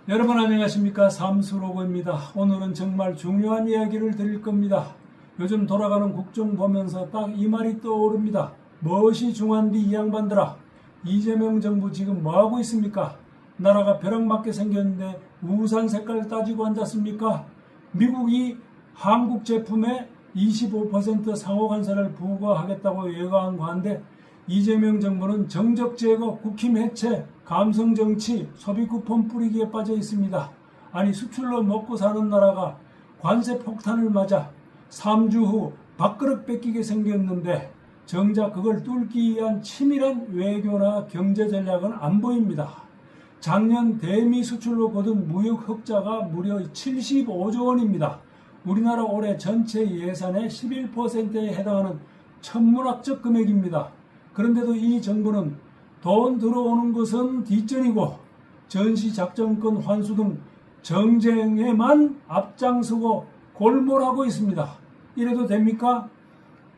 여러분 안녕하십니까? 삼수로그입니다. 오늘은 정말 중요한 이야기를 드릴 겁니다. 요즘 돌아가는 국정 보면서 딱 이 말이 떠오릅니다. 무엇이 중요한디 이 양반들아? 이재명 정부 지금 뭐하고 있습니까? 나라가 벼락맞게 생겼는데 우산 색깔 따지고 앉았습니까? 미국이 한국 제품에 25% 상호 관세를 부과하겠다고 예고한 건데 이재명 정부는 정적 제거, 국힘 해체, 감성 정치, 소비 쿠폰 뿌리기에 빠져 있습니다. 아니 수출로 먹고 사는 나라가 관세 폭탄을 맞아 3주 후 밥그릇 뺏기게 생겼는데 정작 그걸 뚫기 위한 치밀한 외교나 경제 전략은 안 보입니다. 작년 대미 수출로 거둔 무역 흑자가 무려 75조 원입니다. 우리나라 올해 전체 예산의 11%에 해당하는 천문학적 금액입니다. 그런데도 이 정부는 돈 들어오는 것은 뒷전이고 전시작전권 환수 등 정쟁에만 앞장서고 골몰하고 있습니다. 이래도 됩니까?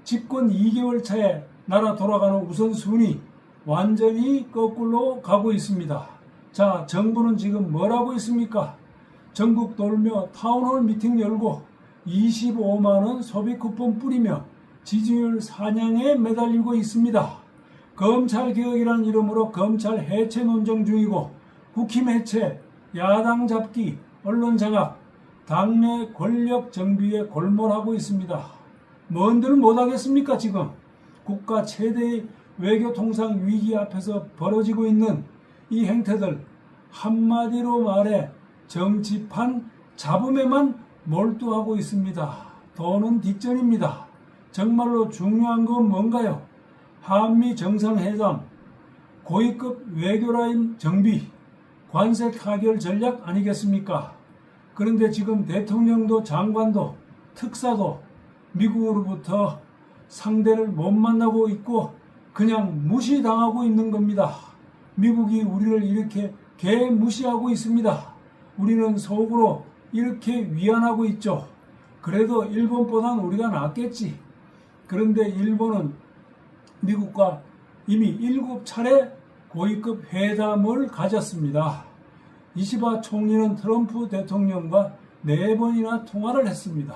집권 2개월 차에 나라 돌아가는 우선순위 완전히 거꾸로 가고 있습니다. 자, 정부는 지금 뭘 하고 있습니까? 전국 돌며 타운홀 미팅 열고 25만원 소비 쿠폰 뿌리며 지지율 사냥에 매달리고 있습니다. 검찰개혁이라는 이름으로 검찰 해체 논쟁 중이고 국힘 해체, 야당 잡기, 언론 장악, 당내 권력 정비에 골몰하고 있습니다. 뭔들 못하겠습니까 지금? 국가 최대의 외교 통상 위기 앞에서 벌어지고 있는 이 행태들 한마디로 말해 정치판 잡음에만 몰두하고 있습니다. 돈은 뒷전입니다. 정말로 중요한 건 뭔가요? 한미 정상회담, 고위급 외교라인 정비, 관세 타결 전략 아니겠습니까? 그런데 지금 대통령도 장관도 특사도 미국으로부터 상대를 못 만나고 있고 그냥 무시당하고 있는 겁니다. 미국이 우리를 이렇게 개무시하고 있습니다. 우리는 속으로 이렇게 위안하고 있죠. 그래도 일본보단 우리가 낫겠지. 그런데 일본은 미국과 이미 7차례 고위급 회담을 가졌습니다. 이시바 총리는 트럼프 대통령과 4번이나 통화를 했습니다.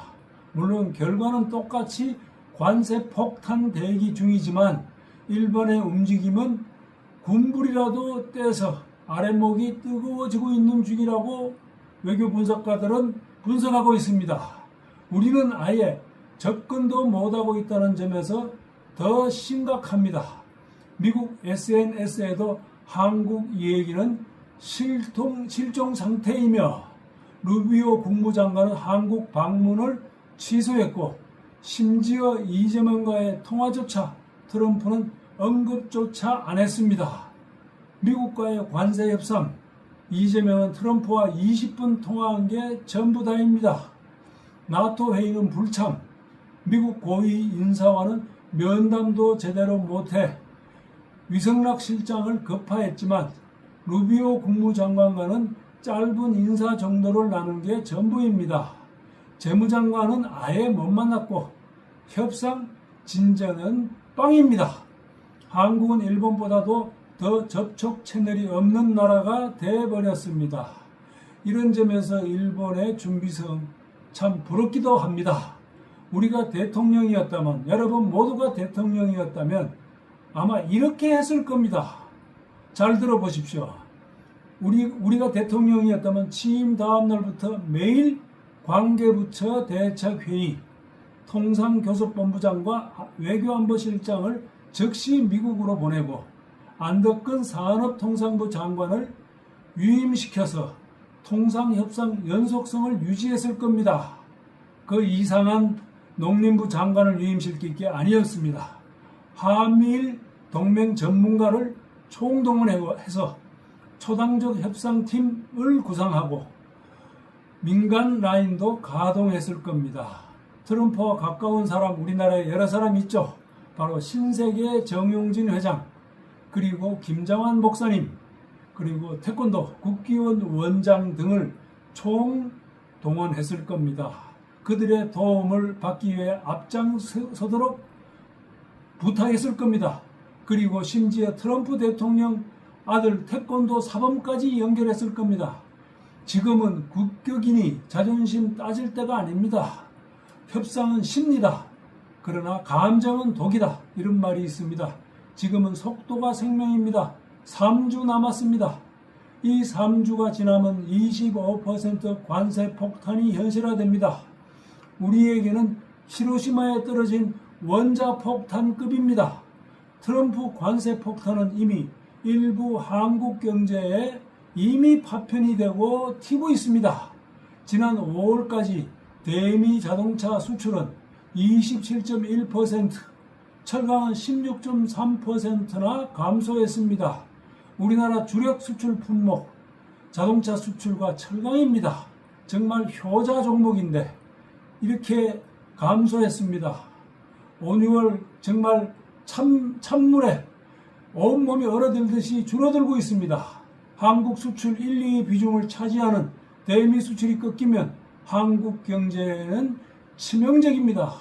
물론 결과는 똑같이 관세 폭탄 대기 중이지만 일본의 움직임은 군불이라도 떼서 아랫목이 뜨거워지고 있는 중이라고 외교 분석가들은 분석하고 있습니다. 우리는 아예 접근도 못하고 있다는 점에서 더 심각합니다. 미국 SNS에도 한국 얘기는 실종 상태이며 루비오 국무장관은 한국 방문을 취소했고 심지어 이재명과의 통화조차 트럼프는 언급조차 안 했습니다. 미국과의 관세 협상, 이재명은 트럼프와 20분 통화한 게 전부 다입니다. 나토 회의는 불참, 미국 고위 인사와는 면담도 제대로 못해 위성락 실장을 급파했지만 루비오 국무장관과는 짧은 인사 정도를 나눈 게 전부입니다. 재무장관은 아예 못 만났고 협상 진전은 빵입니다. 한국은 일본보다도 더 접촉 채널이 없는 나라가 돼버렸습니다. 이런 점에서 일본의 준비성 참 부럽기도 합니다. 우리가 대통령이었다면, 여러분 모두가 대통령이었다면 아마 이렇게 했을 겁니다. 잘 들어보십시오. 우리가 대통령이었다면 취임 다음 날부터 매일 관계부처 대책회의, 통상교섭본부장과 외교안보실장을 즉시 미국으로 보내고 안덕근 산업통상부 장관을 위임시켜서 통상협상 연속성을 유지했을 겁니다. 그 이상한 농림부 장관을 위임시킬 게 아니었습니다. 한미일 동맹 전문가를 총동원해서 초당적 협상팀을 구성하고 민간 라인도 가동했을 겁니다. 트럼프와 가까운 사람 우리나라에 여러 사람 있죠. 바로 신세계 정용진 회장, 그리고 김장환 목사님, 그리고 태권도 국기원 원장 등을 총동원했을 겁니다. 그들의 도움을 받기 위해 앞장서도록 부탁했을 겁니다. 그리고 심지어 트럼프 대통령 아들 태권도 사범까지 연결했을 겁니다. 지금은 국격이니 자존심 따질 때가 아닙니다. 협상은 쉽니다. 그러나 감정은 독이다. 이런 말이 있습니다. 지금은 속도가 생명입니다. 3주 남았습니다. 이 3주가 지나면 25% 관세 폭탄이 현실화됩니다. 우리에게는 히로시마에 떨어진 원자폭탄급입니다. 트럼프 관세 폭탄은 이미 일부 한국 경제에 이미 파편이 되고 튀고 있습니다. 지난 5월까지 대미 자동차 수출은 27.1%, 철강은 16.3%나 감소했습니다. 우리나라 주력 수출 품목, 자동차 수출과 철강입니다. 정말 효자 종목인데 이렇게 감소했습니다. 5, 6월 정말 찬물에 온몸이 얼어들듯이 줄어들고 있습니다. 한국 수출 1, 2위 비중을 차지하는 대미 수출이 꺾이면 한국 경제는 치명적입니다.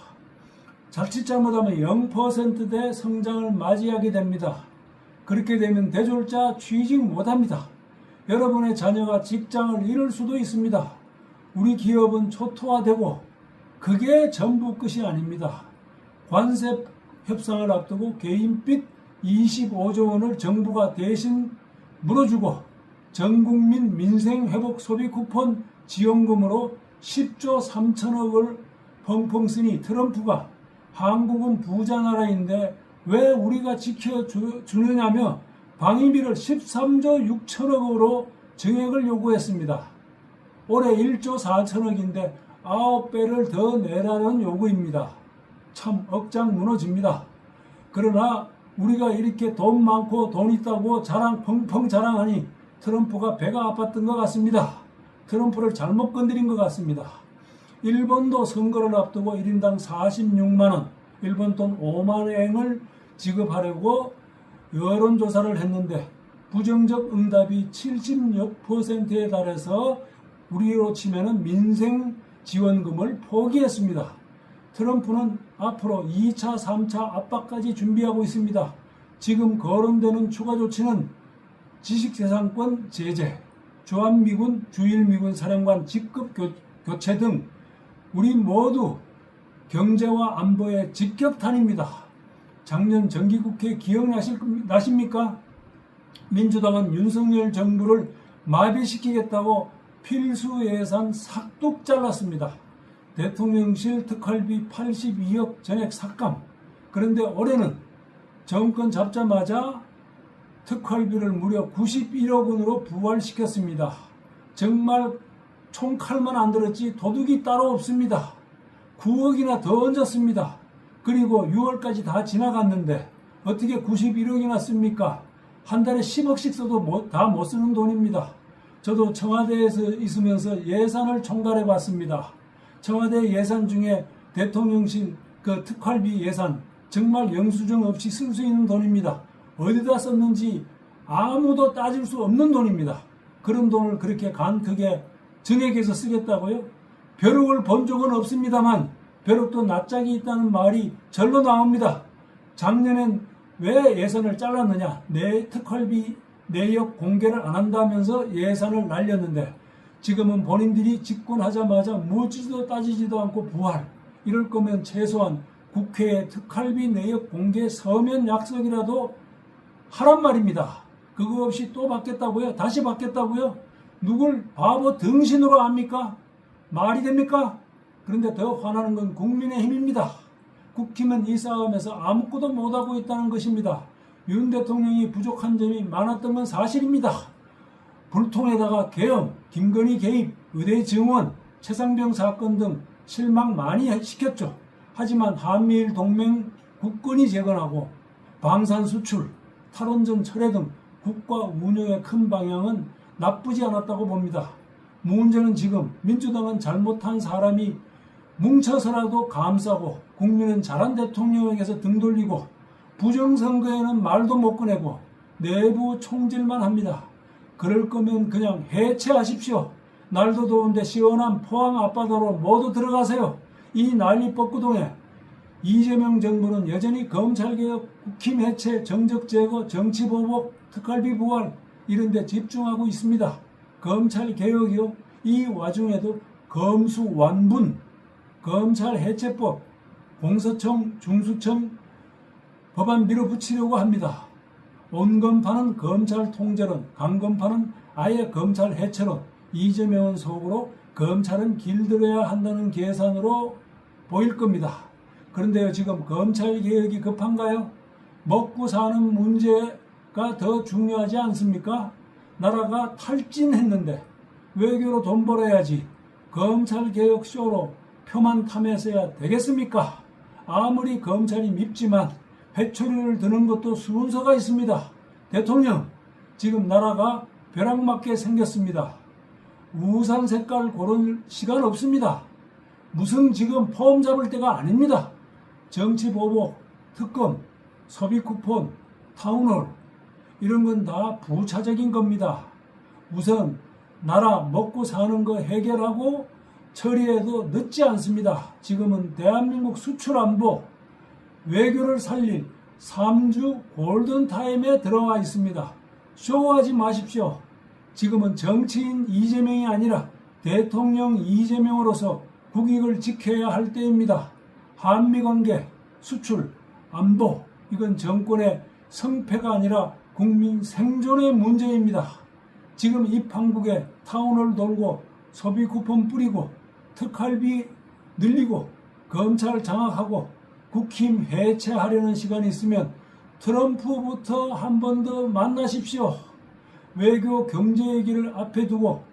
자칫 잘못하면 0%대 성장을 맞이하게 됩니다. 그렇게 되면 대졸자 취직 못합니다. 여러분의 자녀가 직장을 잃을 수도 있습니다. 우리 기업은 초토화되고 그게 전부 끝이 아닙니다. 관세 협상을 앞두고 개인빚 25조 원을 정부가 대신 물어주고 전국민 민생회복 소비 쿠폰 지원금으로 10조 3천억을 펑펑 쓰니 트럼프가 한국은 부자 나라인데 왜 우리가 지켜주느냐며 방위비를 13조 6천억으로 증액을 요구했습니다. 올해 1조 4천억인데 9배를 더 내라는 요구입니다. 참 억장 무너집니다. 그러나 우리가 이렇게 돈 많고 돈 있다고 펑펑 자랑하니 트럼프가 배가 아팠던 것 같습니다. 트럼프를 잘못 건드린 것 같습니다. 일본도 선거를 앞두고 1인당 46만원, 일본 돈 5만엔을 지급하려고 여론조사를 했는데 부정적 응답이 70여%에 달해서 우리로 치면 민생 지원금을 포기했습니다. 트럼프는 앞으로 2차, 3차 압박까지 준비하고 있습니다. 지금 거론되는 추가 조치는 지식재산권 제재, 주한미군, 주일미군 사령관 직급 교체 등 우리 모두 경제와 안보의 직격탄입니다. 작년 정기국회 기억나십니까? 민주당은 윤석열 정부를 마비시키겠다고 필수 예산 싹둑 잘랐습니다. 대통령실 특활비 82억 전액 삭감. 그런데 올해는 정권 잡자마자 특활비를 무려 91억 원으로 부활시켰습니다. 정말 총칼만 안 들었지 도둑이 따로 없습니다. 9억이나 더 얹었습니다. 그리고 6월까지 다 지나갔는데 어떻게 91억이나 씁니까? 한 달에 10억씩 써도 다 못 쓰는 돈입니다. 저도 청와대에서 있으면서 예산을 총괄해 봤습니다. 청와대 예산 중에 대통령실 특활비 예산 정말 영수증 없이 쓸 수 있는 돈입니다. 어디다 썼는지 아무도 따질 수 없는 돈입니다. 그런 돈을 그렇게 간크게 증액해서 쓰겠다고요? 벼룩을 본 적은 없습니다만 벼룩도 낯짝이 있다는 말이 절로 나옵니다. 작년엔 왜 예산을 잘랐느냐? 내 특활비 내역 공개를 안 한다면서 예산을 날렸는데 지금은 본인들이 집권하자마자 묻지도 따지지도 않고 부활. 이럴 거면 최소한 국회에 특활비 내역 공개 서면 약속이라도 하란 말입니다. 그거 없이 또 받겠다고요? 다시 받겠다고요? 누굴 바보 등신으로 압니까? 말이 됩니까? 그런데 더 화나는 건 국민의힘입니다. 국힘은 이 싸움에서 아무것도 못하고 있다는 것입니다. 윤 대통령이 부족한 점이 많았던 건 사실입니다. 불통에다가 계엄, 김건희 개입, 의대 증원, 최상병 사건 등 실망 많이 시켰죠. 하지만 한미일 동맹 굳건히 재건하고 방산 수출, 탈원전 철회 등 국가 운영의 큰 방향은 나쁘지 않았다고 봅니다. 문제는 지금 민주당은 잘못한 사람이 뭉쳐서라도 감싸고 국민은 잘한 대통령에게서 등 돌리고 부정선거에는 말도 못 꺼내고 내부 총질만 합니다. 그럴 거면 그냥 해체하십시오. 날도 더운데 시원한 포항 앞바다로 모두 들어가세요. 이 난리 뻐꾸동에 이재명 정부는 여전히 검찰개혁, 국힘 해체, 정적 제거, 정치보복, 특활비 부활 이런 데 집중하고 있습니다. 검찰개혁이요? 이 와중에도 검수완분, 검찰해체법, 공서청, 중수청 법안 밀어붙이려고 합니다. 온건파는 검찰 통제론, 강건파는 아예 검찰 해체론, 이재명은 속으로 검찰은 길들여야 한다는 계산으로 보일 겁니다. 그런데요, 지금 검찰 개혁이 급한가요? 먹고 사는 문제가 더 중요하지 않습니까? 나라가 탈진했는데 외교로 돈 벌어야지 검찰 개혁 쇼로 표만 탐해서야 되겠습니까? 아무리 검찰이 밉지만 회초리를 드는 것도 순서가 있습니다. 대통령, 지금 나라가 벼락맞게 생겼습니다. 우산 색깔 고를 시간 없습니다. 무슨 지금 폼 잡을 때가 아닙니다. 정치보복, 특검, 소비쿠폰, 타운홀 이런 건 다 부차적인 겁니다. 우선 나라 먹고 사는 거 해결하고 처리해도 늦지 않습니다. 지금은 대한민국 수출 안보, 외교를 살릴 3주 골든타임에 들어와 있습니다. 쇼하지 마십시오. 지금은 정치인 이재명이 아니라 대통령 이재명으로서 국익을 지켜야 할 때입니다. 한미관계, 수출, 안보, 이건 정권의 성패가 아니라 국민 생존의 문제입니다. 지금 이 판국에 타운을 돌고 소비 쿠폰 뿌리고 특활비 늘리고 검찰 장악하고 국힘 해체하려는 시간이 있으면 트럼프부터 한 번 더 만나십시오. 외교 경제 얘기를 앞에 두고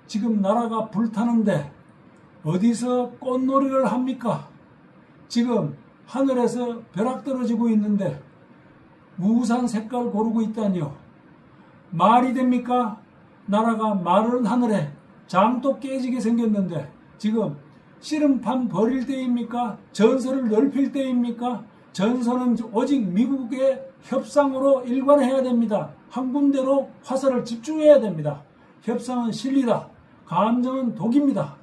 지금 나라가 불타는데 어디서 꽃놀이를 합니까? 지금 하늘에서 벼락 떨어지고 있는데 우산 색깔 고르고 있다니요. 말이 됩니까? 나라가 마른 하늘에 장도 깨지게 생겼는데 지금 씨름판 벌일 때입니까? 전선을 넓힐 때입니까? 전선은 오직 미국의 협상으로 일관해야 됩니다. 한 군데로 화살을 집중해야 됩니다. 협상은 진리다. 감정은 독입니다.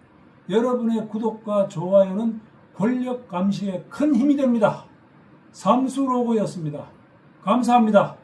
여러분의 구독과 좋아요는 권력 감시에 큰 힘이 됩니다. 삼수로그였습니다. 감사합니다.